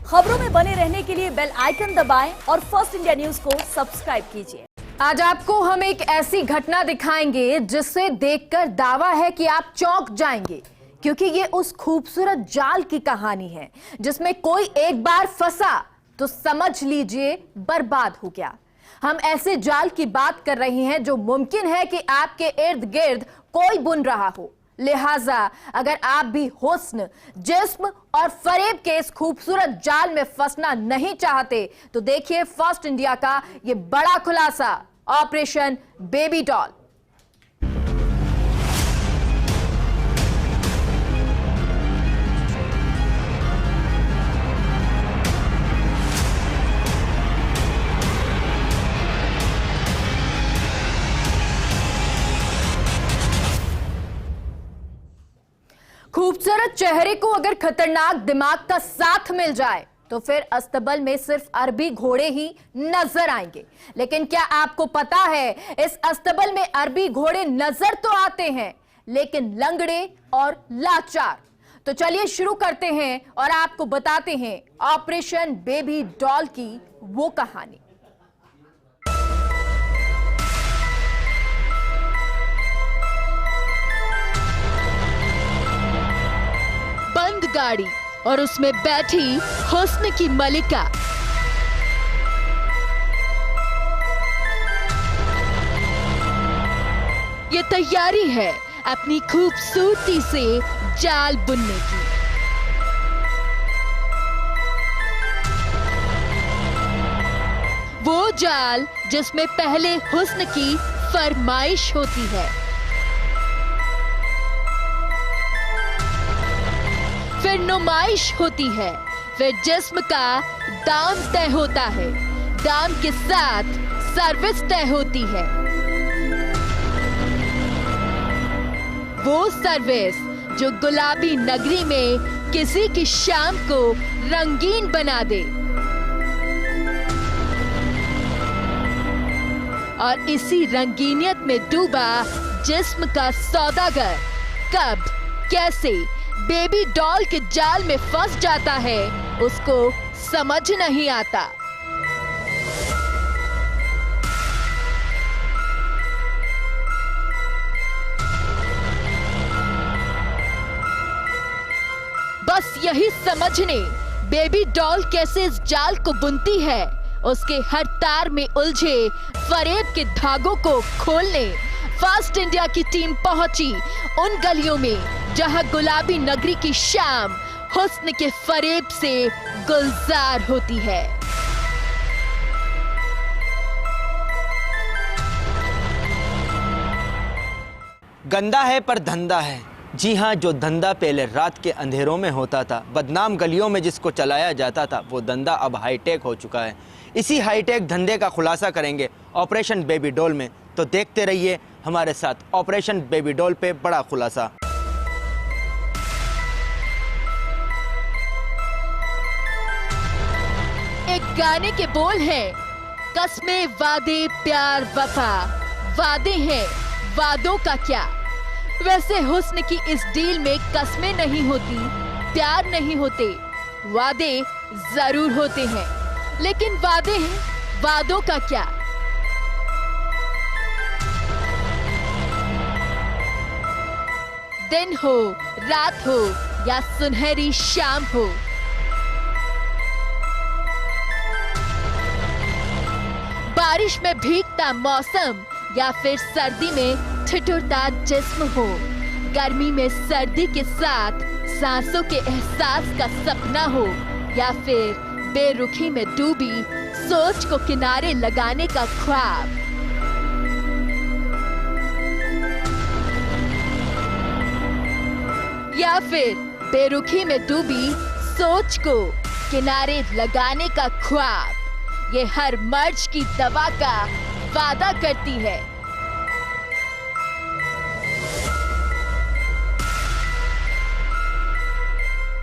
खबरों में बने रहने के लिए बेल आइकन दबाएं और फर्स्ट इंडिया न्यूज को सब्सक्राइब कीजिए। आज आपको हम एक ऐसी घटना दिखाएंगे जिसे देखकर दावा है कि आप चौंक जाएंगे, क्योंकि ये उस खूबसूरत जाल की कहानी है जिसमें कोई एक बार फंसा तो समझ लीजिए बर्बाद हो गया। हम ऐसे जाल की बात कर रहे हैं जो मुमकिन है कि आपके इर्द गिर्द कोई बुन रहा हो। लिहाजा अगर आप भी हुस्न, जिस्म और फरेब के इस खूबसूरत जाल में फंसना नहीं चाहते तो देखिए फर्स्ट इंडिया का ये बड़ा खुलासा, ऑपरेशन बेबी डॉल। खूबसूरत चेहरे को अगर खतरनाक दिमाग का साथ मिल जाए तो फिर अस्तबल में सिर्फ अरबी घोड़े ही नजर आएंगे। लेकिन क्या आपको पता है, इस अस्तबल में अरबी घोड़े नजर तो आते हैं लेकिन लंगड़े और लाचार। तो चलिए शुरू करते हैं और आपको बताते हैं ऑपरेशन बेबी डॉल की वो कहानी। बंद गाड़ी और उसमें बैठी हुस्न की मलिका। ये तैयारी है अपनी खूबसूरती से जाल बुनने की। वो जाल जिसमें पहले हुस्न की फरमाइश होती है, फिर नुमाइश होती है, फिर जिस्म का दाम तय होता है, दाम के साथ सर्विस तय होती है। वो सर्विस जो गुलाबी नगरी में किसी की शाम को रंगीन बना दे। और इसी रंगीनियत में डूबा जिस्म का सौदागर कब, कैसे बेबी डॉल के जाल में फंस जाता है उसको समझ नहीं आता। बस यही समझने बेबी डॉल कैसे इस जाल को बुनती है, उसके हर तार में उलझे फरेब के धागों को खोलने फर्स्ट इंडिया की टीम पहुंची उन गलियों में जहां गुलाबी नगरी की शाम हुस्न के फरेब से गुलजार होती है। गंदा है पर धंधा है। जी हाँ, जो धंधा पहले रात के अंधेरों में होता था, बदनाम गलियों में जिसको चलाया जाता था, वो धंधा अब हाईटेक हो चुका है। इसी हाईटेक धंधे का खुलासा करेंगे ऑपरेशन बेबी डॉल में, तो देखते रहिए हमारे साथ ऑपरेशन बेबी डॉल पे बड़ा खुलासा। एक गाने के बोल हैं, कस्में वादे प्यार वफा, वादे हैं वादों का क्या। वैसे हुस्न की इस डील में कस्में नहीं होती, प्यार नहीं होते, वादे जरूर होते हैं, लेकिन वादे हैं वादों का क्या। दिन हो, रात हो या सुनहरी शाम हो, बारिश में भीगता मौसम या फिर सर्दी में ठिठुरता जिस्म हो, गर्मी में सर्दी के साथ सांसों के एहसास का सपना हो, या फिर बेरुखी में डूबी सोच को किनारे लगाने का ख्वाब। या फिर बेरुखी में डूबी सोच को किनारे लगाने का ख्वाब। ये हर मर्ज की दवा का वादा करती है।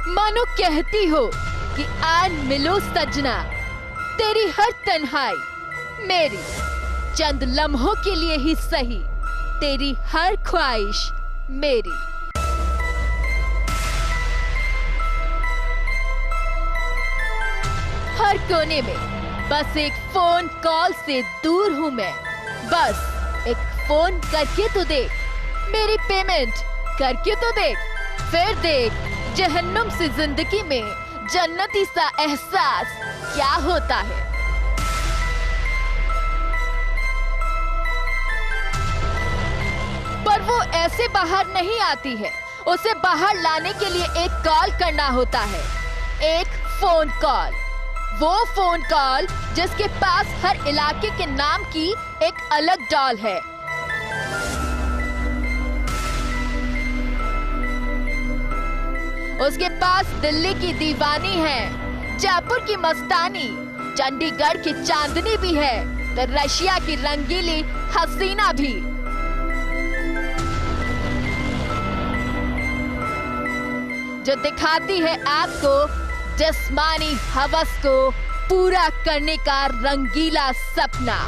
मानो कहती हो कि आन मिलो सजना, तेरी हर तन्हाई मेरी, चंद लम्हों के लिए ही सही, तेरी हर ख्वाहिश मेरी। हर कोने में। बस एक फोन कॉल से दूर हूँ मैं। बस एक फोन करके तो देख, मेरी पेमेंट करके तो देख, फिर देख जहन्नुम से जिंदगी में जन्नती सा एहसास क्या होता है। पर वो ऐसे बाहर नहीं आती है, उसे बाहर लाने के लिए एक कॉल करना होता है, एक फोन कॉल। वो फोन कॉल जिसके पास हर इलाके के नाम की एक अलग डॉल है। उसके पास दिल्ली की दीवानी है, जयपुर की मस्तानी, चंडीगढ़ की चांदनी भी है, तो रशिया की रंगीली हसीना भी। जो दिखाती है आपको जिस्मानी हवस को पूरा करने का रंगीला सपना।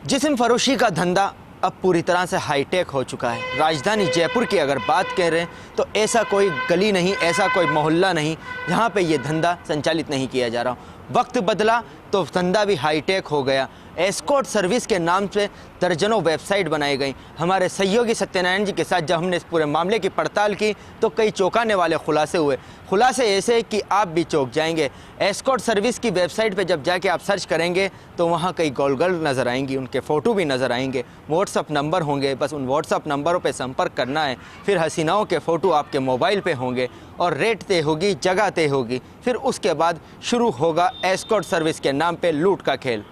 जिस्म फरोशी का धंधा अब पूरी तरह से हाईटेक हो चुका है। राजधानी जयपुर की अगर बात कर रहे हैं तो ऐसा कोई गली नहीं, ऐसा कोई मोहल्ला नहीं जहाँ पे ये धंधा संचालित नहीं किया जा रहा हो। वक्त बदला तो धंधा भी हाईटेक हो गया। एस्कॉर्ट सर्विस के नाम से दर्जनों वेबसाइट बनाई गई। हमारे सहयोगी सत्यनारायण जी के साथ जब हमने इस पूरे मामले की पड़ताल की तो कई चौंकाने वाले खुलासे हुए। खुलासे ऐसे कि आप भी चौंक जाएंगे। एस्कॉर्ट सर्विस की वेबसाइट पे जब जाके आप सर्च करेंगे तो वहाँ कई गोल गर्ल नज़र आएंगी, उनके फ़ोटो भी नज़र आएंगे, व्हाट्सअप नंबर होंगे, बस उन व्हाट्सअप नंबरों पर संपर्क करना है। फिर हसीनाओं के फ़ोटो आपके मोबाइल पे होंगे और रेट तय होगी, जगह तय होगी। फिर उसके बाद शुरू होगा एस्कॉर्ट सर्विस के नाम पे लूट का खेल।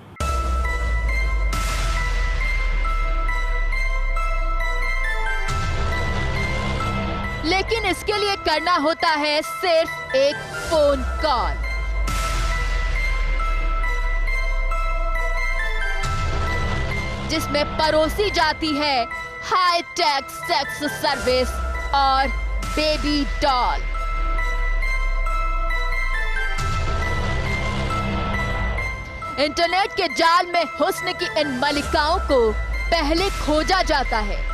लेकिन इसके लिए करना होता है सिर्फ एक फोन कॉल। जिसमें परोसी जाती है हाई टेक सेक्स सर्विस और बेबी डॉल। इंटरनेट के जाल में हुस्न की इन मलिकाओं को पहले खोजा जाता है,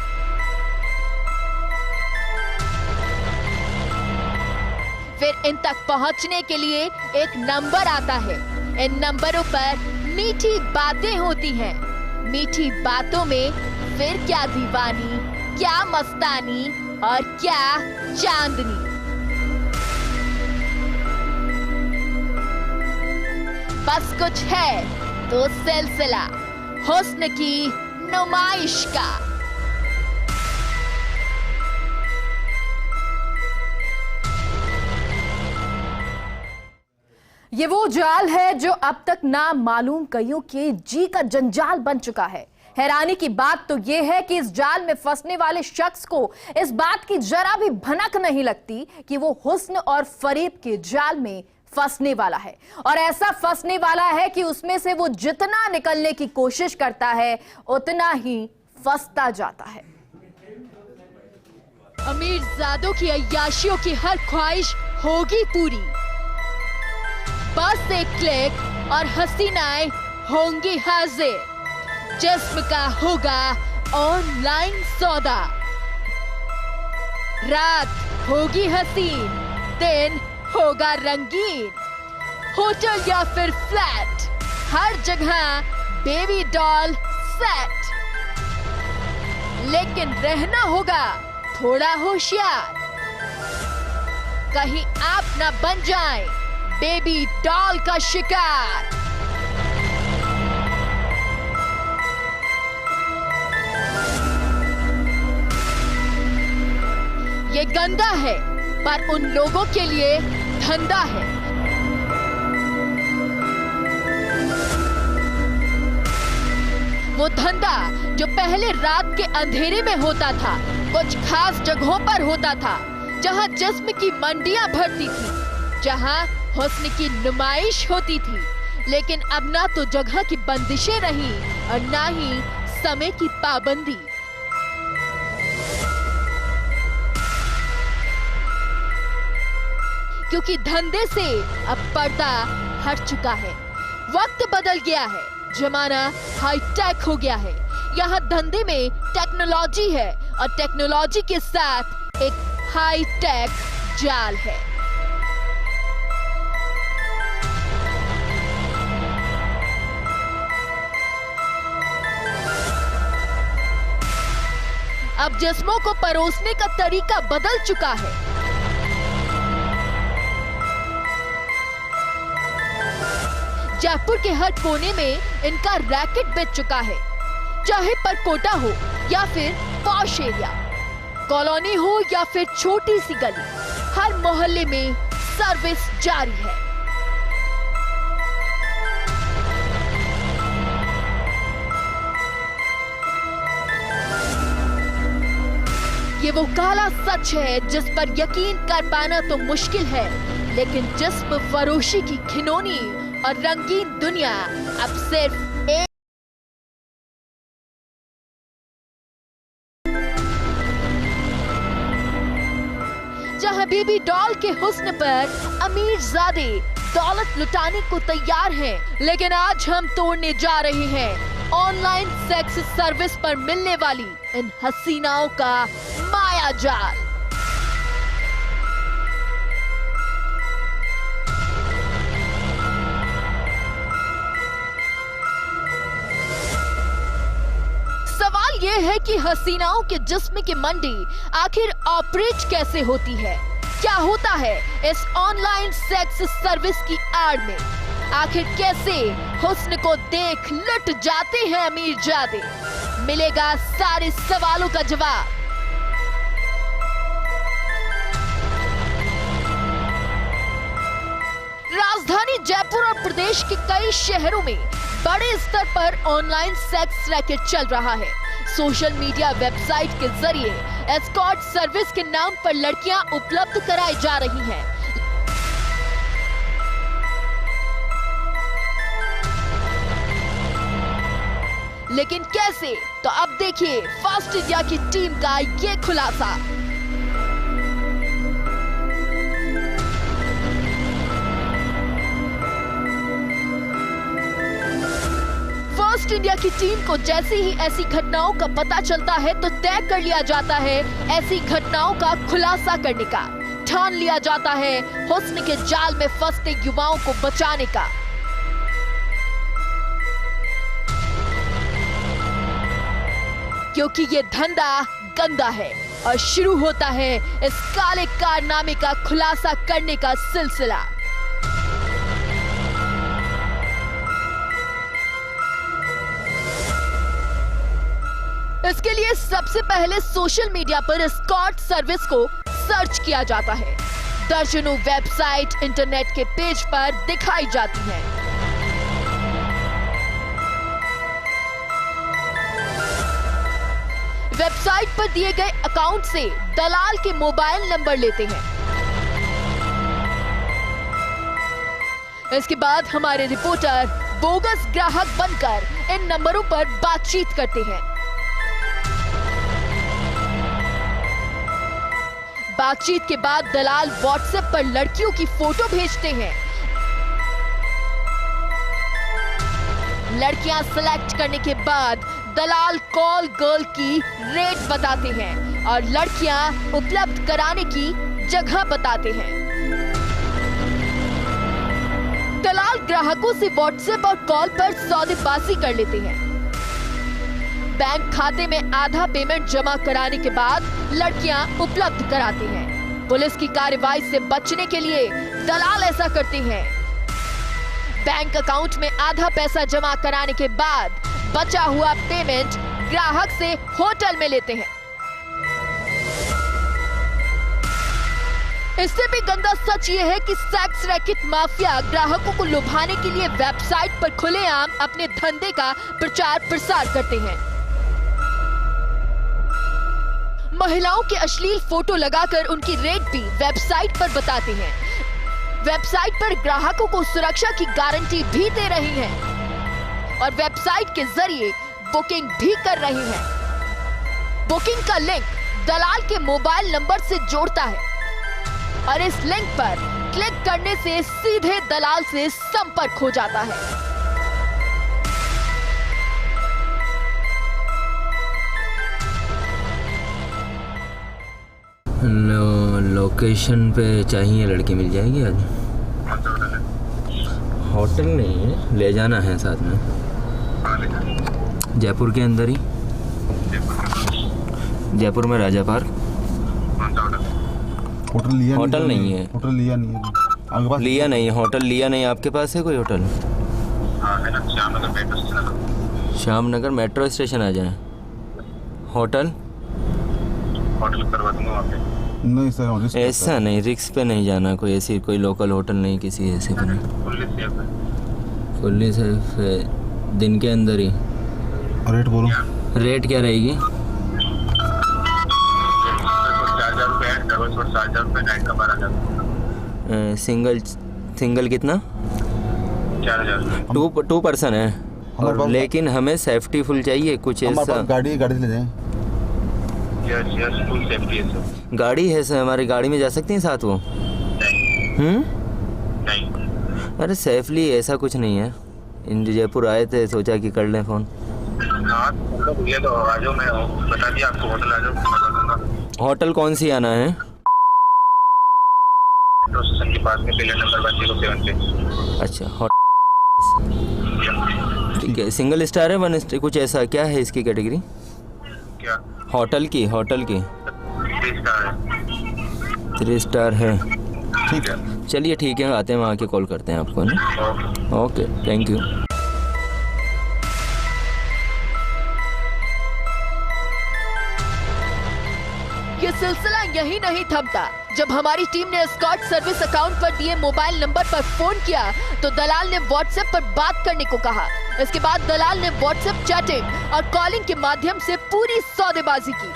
फिर इन तक पहुंचने के लिए एक नंबर आता है। इन नंबरों पर मीठी बातें होती हैं। मीठी बातों में फिर क्या दीवानी, क्या मस्तानी और क्या चांदनी। बस कुछ है तो सिलसिला हुस्न की नुमाइश का। ये वो जाल है जो अब तक ना मालूम कईयों के जी का जंजाल बन चुका है। हैरानी की बात तो यह है कि इस जाल में फंसने वाले शख्स को इस बात की जरा भी भनक नहीं लगती कि वो हुस्न और फरेब के जाल में फंसने वाला है, और ऐसा फंसने वाला है कि उसमें से वो जितना निकलने की कोशिश करता है उतना ही फंसता जाता है। अमीरजादों की अय्याशियों की हर ख्वाहिश होगी पूरी। बस एक क्लिक और हसीनाएं होंगी हाजिर। जिस्म का होगा ऑनलाइन सौदा। रात होगी हसीन, दिन होगा रंगीन। होटल या फिर फ्लैट, हर जगह बेबी डॉल सेट। लेकिन रहना होगा थोड़ा होशियार, कहीं आप ना बन जाएं बेबी डॉल का शिकार। ये गंदा है पर उन लोगों के लिए धंधा है। वो धंधा जो पहले रात के अंधेरे में होता था, कुछ खास जगहों पर होता था, जहां जिस्म की मंडियां भरती थी, जहां हुस्न की नुमाइश होती थी। लेकिन अब ना तो जगह की बंदिशें रही और ना ही समय की पाबंदी। क्योंकि धंधे से अब पर्दा हट चुका है। वक्त बदल गया है, जमाना हाईटेक हो गया है। यहाँ धंधे में टेक्नोलॉजी है और टेक्नोलॉजी के साथ एक हाईटेक जाल है। अब जिस्मों को परोसने का तरीका बदल चुका है। जयपुर के हर कोने में इनका रैकेट बिछ चुका है, चाहे परकोटा हो या फिर पॉश एरिया, कॉलोनी हो या फिर छोटी सी गली, हर मोहल्ले में सर्विस जारी है। ये वो काला सच है जिस पर यकीन कर पाना तो मुश्किल है, लेकिन जिस्म फरोशी की घिनौनी और रंगीन दुनिया अब सिर्फ एक जहां बेबी डॉल के हुस्न पर अमीरजादे दौलत लुटाने को तैयार हैं, लेकिन आज हम तोड़ने जा रहे हैं ऑनलाइन सेक्स सर्विस पर मिलने वाली इन हसीनाओं का माया जाल। सवाल यह है कि हसीनाओं के जिस्म की मंडी आखिर ऑपरेट कैसे होती है, क्या होता है इस ऑनलाइन सेक्स सर्विस की आड़ में, आखिर कैसे हुस्न को देख लुट जाते हैं अमीरजादे। मिलेगा सारे सवालों का जवाब। राजधानी जयपुर और प्रदेश के कई शहरों में बड़े स्तर पर ऑनलाइन सेक्स रैकेट चल रहा है। सोशल मीडिया वेबसाइट के जरिए एस्कॉर्ट सर्विस के नाम पर लड़कियां उपलब्ध कराई जा रही हैं। लेकिन कैसे, तो अब देखिए फास्ट इंडिया की टीम का ये खुलासा। फास्ट इंडिया की टीम को जैसे ही ऐसी घटनाओं का पता चलता है तो तय कर लिया जाता है ऐसी घटनाओं का खुलासा करने का, ठान लिया जाता है हुस्न के जाल में फंसते युवाओं को बचाने का। क्योंकि ये धंधा गंदा है और शुरू होता है इस काले कारनामे का खुलासा करने का सिलसिला। इसके लिए सबसे पहले सोशल मीडिया पर एस्कॉर्ट सर्विस को सर्च किया जाता है। दर्जनों वेबसाइट इंटरनेट के पेज पर दिखाई जाती हैं। वेबसाइट पर दिए गए अकाउंट से दलाल के मोबाइल नंबर लेते हैं। इसके बाद हमारे रिपोर्टर बोगस ग्राहक बनकर इन नंबरों पर बातचीत करते हैं। बातचीत के बाद दलाल व्हाट्सएप पर लड़कियों की फोटो भेजते हैं। लड़कियां सिलेक्ट करने के बाद दलाल कॉल गर्ल की रेट बताते हैं और लड़कियां उपलब्ध कराने की जगह बताते हैं। दलाल ग्राहकों से व्हाट्सएप और कॉल पर सौदेबाजी कर लेते हैं। बैंक खाते में आधा पेमेंट जमा कराने के बाद लड़कियां उपलब्ध कराती हैं। पुलिस की कार्रवाई से बचने के लिए दलाल ऐसा करते हैं। बैंक अकाउंट में आधा पैसा जमा कराने के बाद बचा हुआ पेमेंट ग्राहक से होटल में लेते हैं। इससे भी गंदा सच ये है कि सेक्स रैकेट माफिया ग्राहकों को लुभाने के लिए वेबसाइट पर खुलेआम अपने धंधे का प्रचार प्रसार करते हैं। महिलाओं के अश्लील फोटो लगाकर उनकी रेट भी वेबसाइट पर बताते हैं। वेबसाइट पर ग्राहकों को सुरक्षा की गारंटी भी दे रही हैं और वेबसाइट के जरिए बुकिंग भी कर रही हैं। बुकिंग का लिंक दलाल के मोबाइल नंबर से जोड़ता है और इस लिंक पर क्लिक करने से सीधे दलाल से संपर्क हो जाता है। लोकेशन पे चाहिए लड़की, मिल जाएगी आज? होटल नहीं है, ले जाना है साथ में। जयपुर के अंदर ही, जयपुर में राजा पार्क। होटल लिया होटल नहीं है, होटल लिया नहीं है आपके पास? लिया नहीं है होटल, लिया नहीं। आपके पास है कोई होटल? है ना, श्याम नगर मेट्रो स्टेशन आ जाए। होटल करवा दूंगा वहाँ पे। नहीं सर, रिस्क ऐसा नहीं, रिक्स पे नहीं जाना। कोई ऐसी कोई लोकल होटल नहीं, किसी ऐसे पे नहीं। फुल्ली सेफ है। फुल्ली सेफ है, दिन के अंदर ही। रेट बोलो। रेट क्या रहेगी? 4,000 रुपये है, डबल और 7,000 रुपये, नाइट का 12,000। सिंगल कितना? 4,000। टू पर्सन है। हमारे और पास- लेकिन हमें सेफ्टी फुल चाहिए कुछ हमारे ऐसा। पास गाड़ी से ले जाएं। यस फुल सेफ्टी है सर। गाड़ी है सर, हमारी गाड़ी में जा सकती हैं साथ वो? नहीं नहीं। अरे सेफली ऐसा कुछ नहीं है। इन जयपुर आए थे, सोचा कि कर लें फ़ोन। हाँ मतलब ये तो आ जाओ, मैं बता दिया आपको, होटल आ जाओ, बता दूंगा। होटल कौन सी आना है? मेट्रो स्टेशन के पास में, पिलर नंबर 107 पे। अच्छा ठीक है। सिंगल स्टार है, 1 स्टार, कुछ ऐसा क्या है इसकी कैटेगरी? क्या? होटल की 3 स्टार है। 3 स्टार है। ठीक है, चलिए ठीक है, आते हैं वहाँ के कॉल करते हैं आपको ना। ओके। Okay, thank you. ये सिलसिला यही नहीं थमता। जब हमारी टीम ने एस्कॉर्ट सर्विस अकाउंट पर दिए मोबाइल नंबर पर फोन किया तो दलाल ने व्हाट्सएप पर बात करने को कहा। इसके बाद दलाल ने व्हाट्सएप चैटिंग और कॉलिंग के माध्यम से पूरी सौदेबाजी की।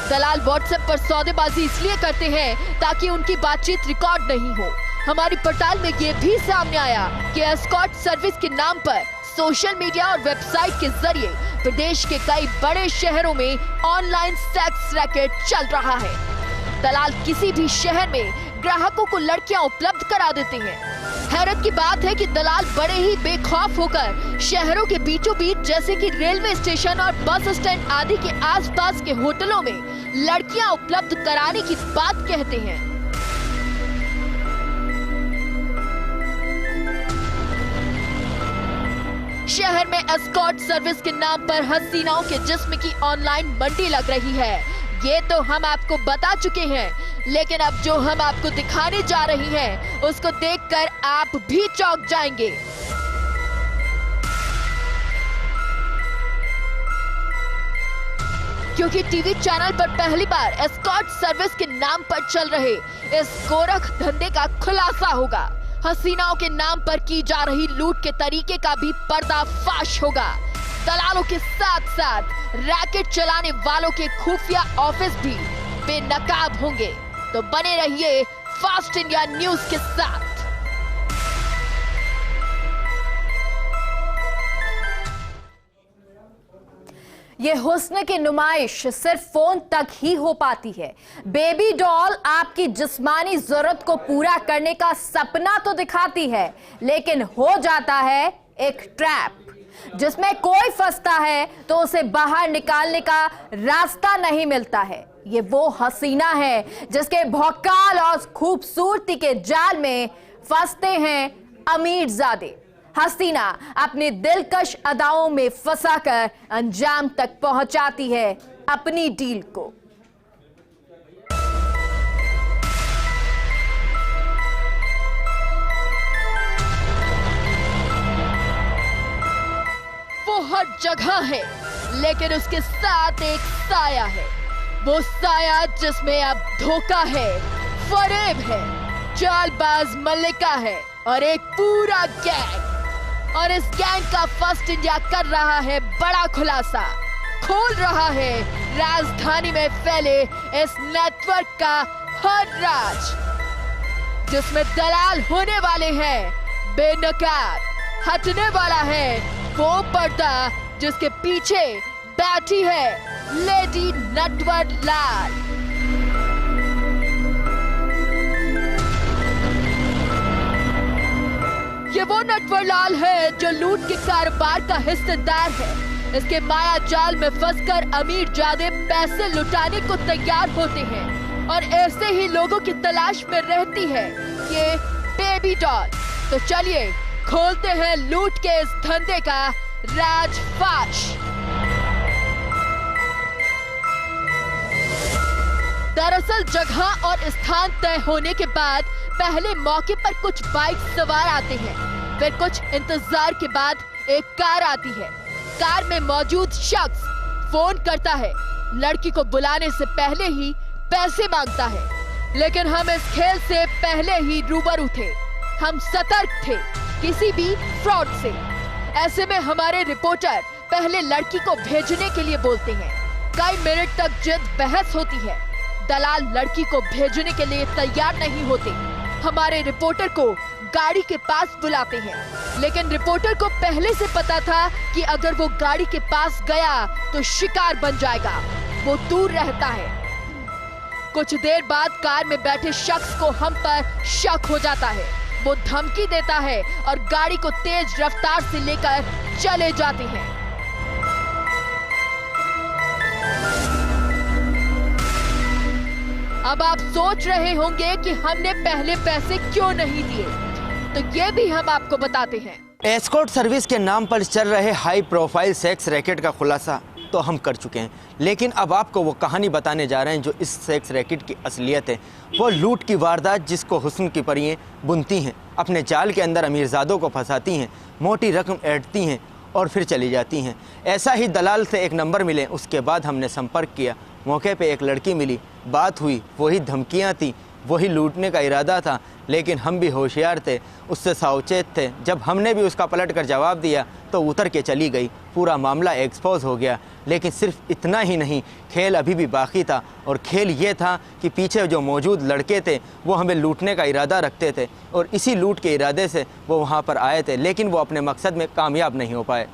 दलाल व्हाट्सएप पर सौदेबाजी इसलिए करते हैं ताकि उनकी बातचीत रिकॉर्ड नहीं हो। हमारी पड़ताल में ये भी सामने आया कि एस्कॉर्ट सर्विस के नाम पर सोशल मीडिया और वेबसाइट के जरिए प्रदेश के कई बड़े शहरों में ऑनलाइन सेक्स रैकेट चल रहा है। दलाल किसी भी शहर में ग्राहकों को लड़कियां उपलब्ध करा देते हैं। हैरत की बात है कि दलाल बड़े ही बेखौफ होकर शहरों के बीचों बीच जैसे कि रेलवे स्टेशन और बस स्टैंड आदि के आसपास के होटलों में लड़कियां उपलब्ध कराने की बात कहते हैं। शहर में एस्कॉर्ट सर्विस के नाम पर हसीनाओं के जिस्म की ऑनलाइन मंडी लग रही है। ये तो हम आपको बता चुके हैं, लेकिन अब जो हम आपको दिखाने जा रही हैं, उसको देखकर आप भी चौंक जाएंगे। क्योंकि टीवी चैनल पर पहली बार एस्कॉर्ट सर्विस के नाम पर चल रहे इस गोरख धंधे का खुलासा होगा। हसीनाओं के नाम पर की जा रही लूट के तरीके का भी पर्दाफाश होगा। दलालों के साथ साथ रैकेट चलाने वालों के खुफिया ऑफिस भी बेनकाब होंगे। तो बने रहिए फास्ट इंडिया न्यूज के साथ। ये हुस्न की नुमाइश सिर्फ फोन तक ही हो पाती है। बेबी डॉल आपकी जिस्मानी जरूरत को पूरा करने का सपना तो दिखाती है, लेकिन हो जाता है एक ट्रैप जिसमें कोई फंसता है तो उसे बाहर निकालने का रास्ता नहीं मिलता है। ये वो हसीना है जिसके भौकाल और खूबसूरती के जाल में फंसते हैं अमीरजादे। हसीना अपने दिलकश अदाओं में फंसाकर अंजाम तक पहुंचाती है अपनी डील को। वो हर जगह है, लेकिन उसके साथ एक साया है। वो साया जिसमें अब धोखा है, फरेब है, चालबाज मल्लिका है और एक पूरा गैंग। और इस गैंग का फर्स्ट इंडिया कर रहा है बड़ा खुलासा, खोल रहा है राजधानी में फैले इस नेटवर्क का हर राज, जिसमें दलाल होने वाले हैं बेनकाब। हटने वाला है वो पर्दा जिसके पीछे बैठी है लेडी नटवर लाल। ये वो नटवर लाल है जो लूट के कारोबार का हिस्सेदार है। इसके माया जाल में फंसकर अमीर जादे पैसे लुटाने को तैयार होते हैं। और ऐसे ही लोगों की तलाश में रहती है ये बेबी डॉल। तो चलिए खोलते हैं लूट के इस धंधे का राजफाश। दरअसल जगह और स्थान तय होने के बाद पहले मौके पर कुछ बाइक सवार आते हैं, फिर कुछ इंतजार के बाद एक कार आती है। कार में मौजूद शख्स फोन करता है, लड़की को बुलाने से पहले ही पैसे मांगता है। लेकिन हम इस खेल से पहले ही रूबरू थे, हम सतर्क थे किसी भी फ्रॉड से। ऐसे में हमारे रिपोर्टर पहले लड़की को भेजने के लिए बोलते हैं। कई मिनट तक जिद बहस होती है, दलाल लड़की को भेजने के लिए तैयार नहीं होते। हमारे रिपोर्टर को गाड़ी के पास बुलाते हैं, लेकिन रिपोर्टर को पहले से पता था कि अगर वो गाड़ी के पास गया तो शिकार बन जाएगा। वो दूर रहता है। कुछ देर बाद कार में बैठे शख्स को हम पर शक हो जाता है। वो धमकी देता है और गाड़ी को तेज रफ्तार से लेकर चले जाते हैं। अब आप सोच रहे होंगे कि हमने पहले पैसे क्यों नहीं दिए, तो ये भी हम आपको बताते हैं। एस्कॉर्ट सर्विस के नाम पर चल रहे हाई प्रोफाइल सेक्स रैकेट का खुलासा तो हम कर चुके हैं, लेकिन अब आपको वो कहानी बताने जा रहे हैं जो इस सेक्स रैकेट की असलियत है। वो लूट की वारदात जिसको हुस्न की परियां बुनती हैं, अपने जाल के अंदर अमीरजादों को फंसाती हैं, मोटी रकम ऐंठती हैं और फिर चली जाती हैं। ऐसा ही दलाल से एक नंबर मिले, उसके बाद हमने संपर्क किया। मौके पे एक लड़की मिली, बात हुई, वही धमकियाँ थी, वही लूटने का इरादा था, लेकिन हम भी होशियार थे, उससे सावचेत थे। जब हमने भी उसका पलट कर जवाब दिया तो उतर के चली गई। पूरा मामला एक्सपोज हो गया। लेकिन सिर्फ इतना ही नहीं, खेल अभी भी बाकी था। और खेल ये था कि पीछे जो मौजूद लड़के थे वो हमें लूटने का इरादा रखते थे और इसी लूट के इरादे से वो वहाँ पर आए थे, लेकिन वो अपने मकसद में कामयाब नहीं हो पाए।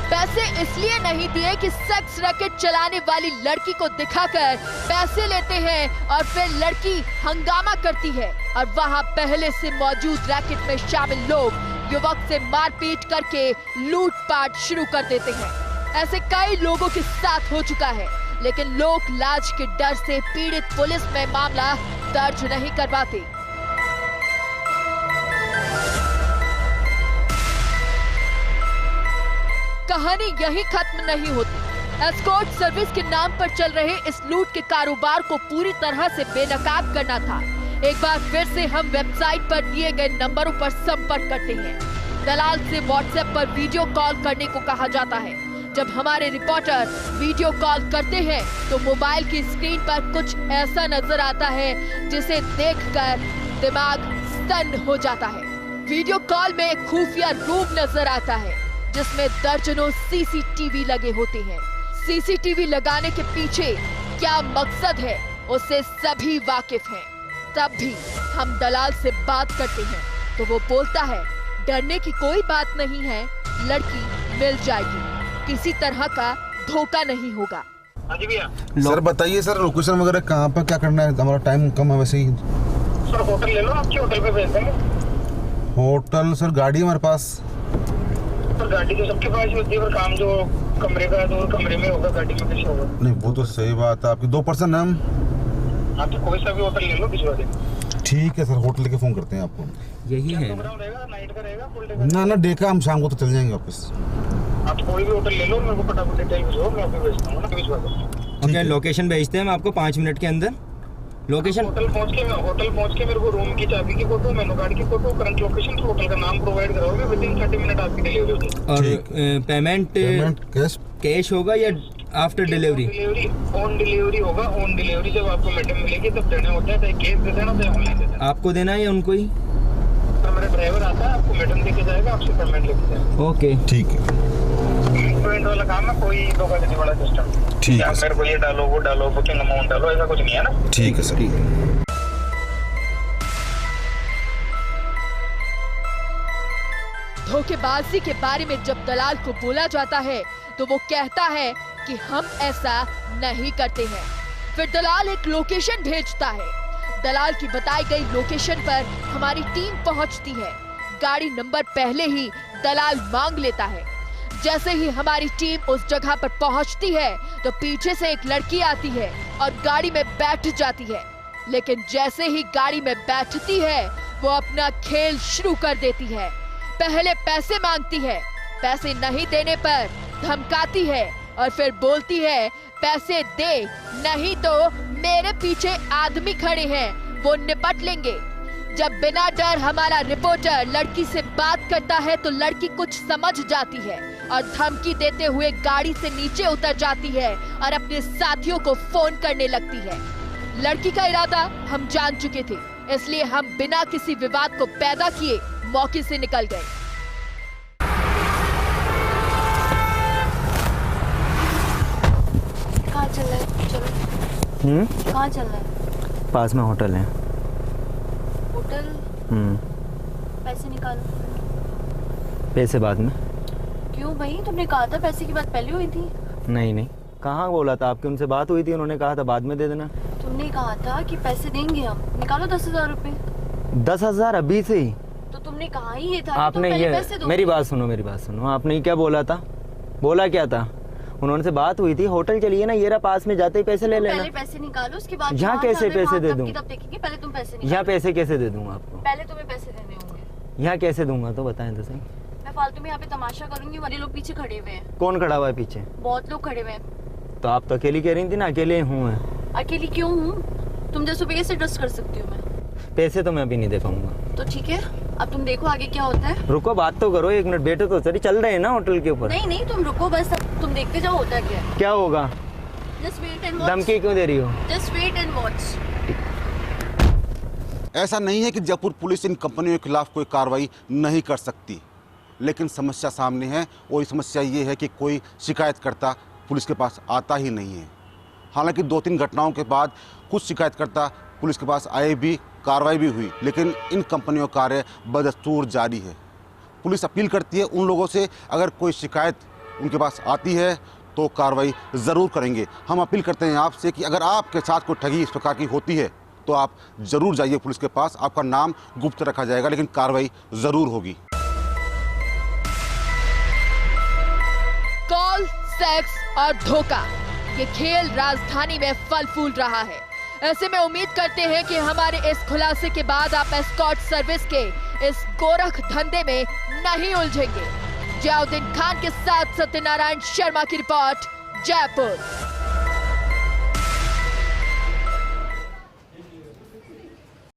पैसे इसलिए नहीं दिए कि सेक्स रैकेट चलाने वाली लड़की को दिखाकर पैसे लेते हैं और फिर लड़की हंगामा करती है और वहां पहले से मौजूद रैकेट में शामिल लोग युवक से मारपीट करके लूटपाट शुरू कर देते हैं। ऐसे कई लोगों के साथ हो चुका है, लेकिन लोग लाज के डर से पीड़ित पुलिस में मामला दर्ज नहीं करवाते। कहानी यही खत्म नहीं होती। एस्कॉर्ट सर्विस के नाम पर चल रहे इस लूट के कारोबार को पूरी तरह से बेनकाब करना था। एक बार फिर से हम वेबसाइट पर दिए गए नंबरों पर संपर्क करते हैं। दलाल से व्हाट्सएप पर वीडियो कॉल करने को कहा जाता है। जब हमारे रिपोर्टर वीडियो कॉल करते हैं तो मोबाइल की स्क्रीन पर कुछ ऐसा नजर आता है जिसे देखकर दिमाग स्तन हो जाता है। वीडियो कॉल में एक खुफिया रूम नजर आता है जिसमें दर्जनों सीसीटीवी लगे होते हैं। सीसीटीवी लगाने के पीछे क्या मकसद है उससे सभी वाकिफ हैं। तब भी हम दलाल से बात करते हैं तो वो बोलता है डरने की कोई बात नहीं है, लड़की मिल जाएगी, किसी तरह का धोखा नहीं होगा। हाँ जी भैया। सर बताइए सर, लोकेशन वगैरह कहाँ पर क्या करना है? हमारा टाइम कम है वैसे ही। सर होटल ले लो, आपके होटल पे भेज देंगे। होटल सर, गाड़ी हमारे पास। सर गाड़ी तो सबके पास होती है, पर काम जो कमरे का है तो कमरे में होगा, गाड़ी में कैसे होगा? नहीं वो तो सही बात है, आपकी 2 पर्सन है हम। हाँ तो कोई सा भी होटल ले लो, भिजवा दे। ठीक है सर, होटल लेके फोन करते हैं आपको। यही है रहेगा, नाइट का रहेगा, फुल डे का? ना ना, डे का, हम शाम को तो चल जाएंगे वापस। आप कोई भी होटल ले लो, मेरे को फटाफट डिटेल भिजवाओ, मैं आपको भेजता हूँ ना, भिजवा दो। ओके, लोकेशन भेजते हैं हम आपको 5 मिनट के अंदर। लोकेशन होटल पहुंच के मेरे को रूम की चाबी की फोटो, मेनू कार्ड की फोटो, करंट लोकेशन, होटल का नाम प्रोवाइड कराओगे, विदिन 30 मिनट आपकी डिलीवरी हो जाएगी। और पेमेंट कैश होगा या आफ्टर डिलीवरी? ऑन डिलीवरी होगा। ऑन डिलीवरी जब आपको मैडम मिलेगी तब देना होता है, चाहे कैश दे देना चाहे ऑनलाइन दे देना। आपको देना है या उनको ही? सर मेरा ड्राइवर आता है, आपको मैडम लेके जाएगा, आपसे पेमेंट लेके जाएगा। ओके ठीक है। पेमेंट वाला काम है, कोई धोखाधड़ी वाला सिस्टम। ठीक है मेरे को ये डालो वो डालो, बुकिंग अमाउंट डालो, ऐसा कुछ नहीं है ना? ठीक है सर। ठीक है। धोखेबाजी के बारे में जब दलाल को बोला जाता है तो वो कहता है कि हम ऐसा नहीं करते हैं। फिर दलाल एक लोकेशन भेजता है। दलाल की बताई गई लोकेशन पर हमारी टीम पहुंचती है। गाड़ी नंबर पहले ही दलाल मांग लेता है। जैसे ही हमारी टीम उस जगह पर पहुंचती है तो पीछे से एक लड़की आती है और गाड़ी में बैठ जाती है। लेकिन जैसे ही गाड़ी में बैठती है वो अपना खेल शुरू कर देती है। पहले पैसे मांगती है, पैसे नहीं देने पर धमकाती है और फिर बोलती है पैसे दे नहीं तो मेरे पीछे आदमी खड़े हैं, वो निपट लेंगे। जब बिना डर हमारा रिपोर्टर लड़की से बात करता है तो लड़की कुछ समझ जाती है और धमकी देते हुए गाड़ी से नीचे उतर जाती है और अपने साथियों को फोन करने लगती है। लड़की का इरादा हम जान चुके थे, इसलिए हम बिना किसी विवाद को पैदा किए मौके से निकल गए। कहाँ चल रहा है? चलो। कहाँ चल रहा है? पास में होटल है। होटल? पैसे निकालो। पैसे बाद में। क्यों भाई, तुमने कहा था पैसे की बात पहले हुई थी। नहीं, कहाँ बोला था? आपकी उनसे बात हुई थी, उन्होंने कहा था बाद में दे देना। तुमने कहा था कि पैसे देंगे हम। निकालो 10,000 रुपए। 10,000 अभी से ही? तो तुमने कहा ही ये था आपने कि तुम ये पहले पैसे दो। मेरी बात सुनो, आपने क्या बोला था? बोला क्या था? उन्होंने से बात हुई थी, होटल चलिए ना, ये रहा पास में, जाते ही पैसे ले लेना। पहले पैसे निकालो, उसके बाद यहाँ कैसे पैसे दे दूँ? तब देखेंगे, पहले तुम पैसे निकालो। यहाँ पैसे कैसे दे दूँगा आपको? पहले तुम्हें पैसे देने होंगे। यहाँ कैसे दूंगा तो बताएं तो सही। मैं फालतू में यहाँ पे तमाशा करूंगी, वाले लोग पीछे खड़े हुए हैं। कौन खड़ा हुआ है पीछे? बहुत लोग खड़े हुए हैं। तो आप तो अकेली कह रही थी ना, अकेले हूँ मैं। अकेली क्यों हूँ? तुम जैसे कैसे ट्रस्ट कर सकती हूँ मैं? पैसे तो मैं अभी नहीं दे पाऊंगा। तो ठीक है, अब तुम देखो आगे क्या होता है। रुको, बात तो करो, 1 मिनट बैठो तो सही। चल रहे हैं ना होटल के ऊपर। नहीं, तुम रुको बस, अब तुम देखते जाओ होता क्या है। क्या होगा? Just wait and watch. धमकी क्यों दे रही हो? Just wait and watch. ऐसा नहीं है कि जयपुर पुलिस इन कंपनियों के खिलाफ कोई कार्रवाई नहीं कर सकती, लेकिन समस्या सामने है और ये समस्या ये है कि कोई शिकायतकर्ता पुलिस के पास आता ही नहीं है। हालांकि 2-3 घटनाओं के बाद कुछ शिकायतकर्ता पुलिस के पास आए भी, कार्रवाई भी हुई, लेकिन इन कंपनियों का कार्य बदस्तूर जारी है। पुलिस अपील करती है उन लोगों से, अगर कोई शिकायत उनके पास आती है तो कार्रवाई ज़रूर करेंगे। हम अपील करते हैं आपसे कि अगर आपके साथ कोई ठगी इस प्रकार की होती है तो आप ज़रूर जाइए पुलिस के पास। आपका नाम गुप्त रखा जाएगा, लेकिन कार्रवाई ज़रूर होगी। कॉल, सेक्स और धोखा, ये खेल राजधानी में फल फूल रहा है। ऐसे में उम्मीद करते हैं कि हमारे इस खुलासे के बाद आप एस्कॉर्ट सर्विस के इस गोरख धंधे में नहीं उलझेंगे। जियाउद्दीन खान के साथ सत्यनारायण शर्मा की रिपोर्ट, जयपुर।